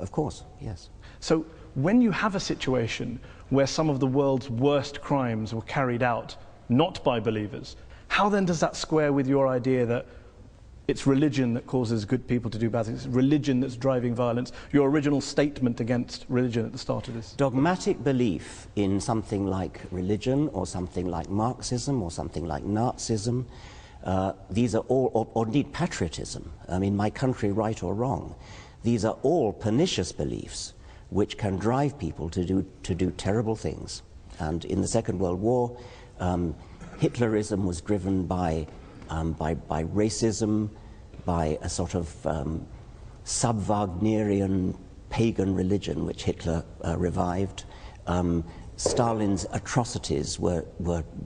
Of course, yes. So when you have a situation where some of the world's worst crimes were carried out not by believers, how then does that square with your idea that it's religion that causes good people to do bad things, it's religion that's driving violence, your original statement against religion at the start of this? Dogmatic belief in something like religion or something like Marxism or something like Nazism, these are all, or indeed patriotism, I mean, my country, right or wrong, these are all pernicious beliefs which can drive people to do terrible things. And in the Second World War, Hitlerism was driven by racism, by a sort of sub-Wagnerian pagan religion which Hitler revived. Stalin's atrocities were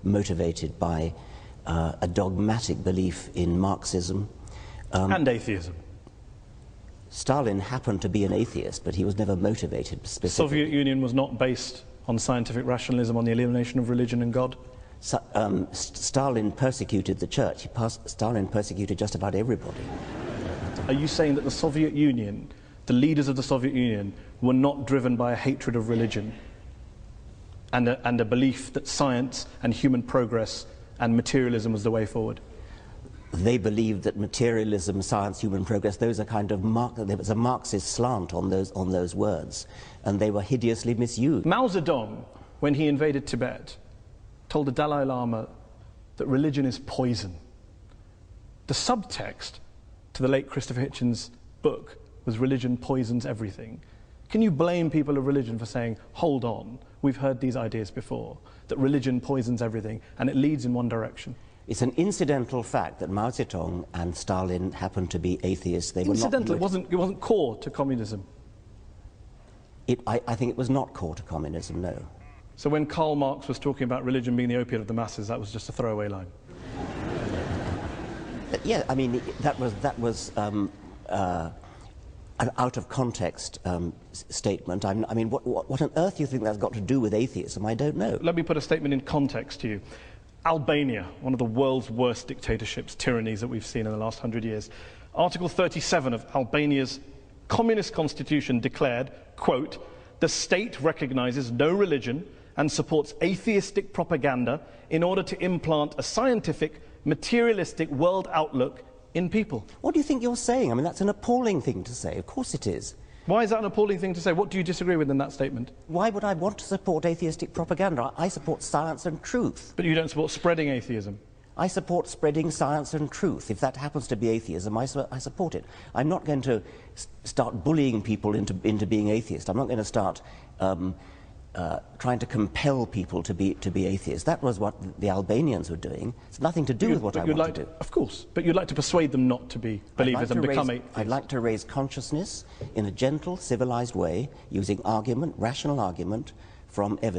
motivated by a dogmatic belief in Marxism. And atheism. Stalin happened to be an atheist, but he was never motivated specifically. The Soviet Union was not based on scientific rationalism, on the elimination of religion and God? Stalin persecuted the church. Stalin persecuted just about everybody. Are you saying that the Soviet Union, the leaders of the Soviet Union, were not driven by a hatred of religion and a belief that science and human progress and materialism was the way forward? They believed that materialism, science, human progress, those are kind of there was a Marxist slant on those words, and they were hideously misused. Mao Zedong, when he invaded Tibet, told the Dalai Lama that religion is poison. The subtext to the late Christopher Hitchens' book was religion poisons everything. Can you blame people of religion for saying, hold on, we've heard these ideas before, that religion poisons everything and it leads in one direction? It's an incidental fact that Mao Zedong and Stalin happened to be atheists. They incidental, were not it wasn't core to communism. I think it was not core to communism, no. So when Karl Marx was talking about religion being the opiate of the masses, that was just a throwaway line? Yeah, I mean, that was an out-of-context statement. I mean, what on earth do you think that's got to do with atheism? I don't know. Let me put a statement in context to you. Albania, one of the world's worst dictatorships, tyrannies that we've seen in the last 100 years. Article 37 of Albania's communist constitution declared, quote, "The state recognizes no religion and supports atheistic propaganda in order to implant a scientific, materialistic world outlook in people." What do you think you're saying? I mean, that's an appalling thing to say. Of course it is. Why is that an appalling thing to say? What do you disagree with in that statement? Why would I want to support atheistic propaganda? I support science and truth. But you don't support spreading atheism. I support spreading science and truth. If that happens to be atheism, I support it. I'm not going to start bullying people into being atheist. I'm not going to start trying to compel people to be atheists. That was what the Albanians were doing. It's nothing to do with what I want to do. Of course, but you'd like to persuade them not to be believers and become atheists. I'd like to raise consciousness in a gentle, civilized way, using argument, rational argument, from evidence.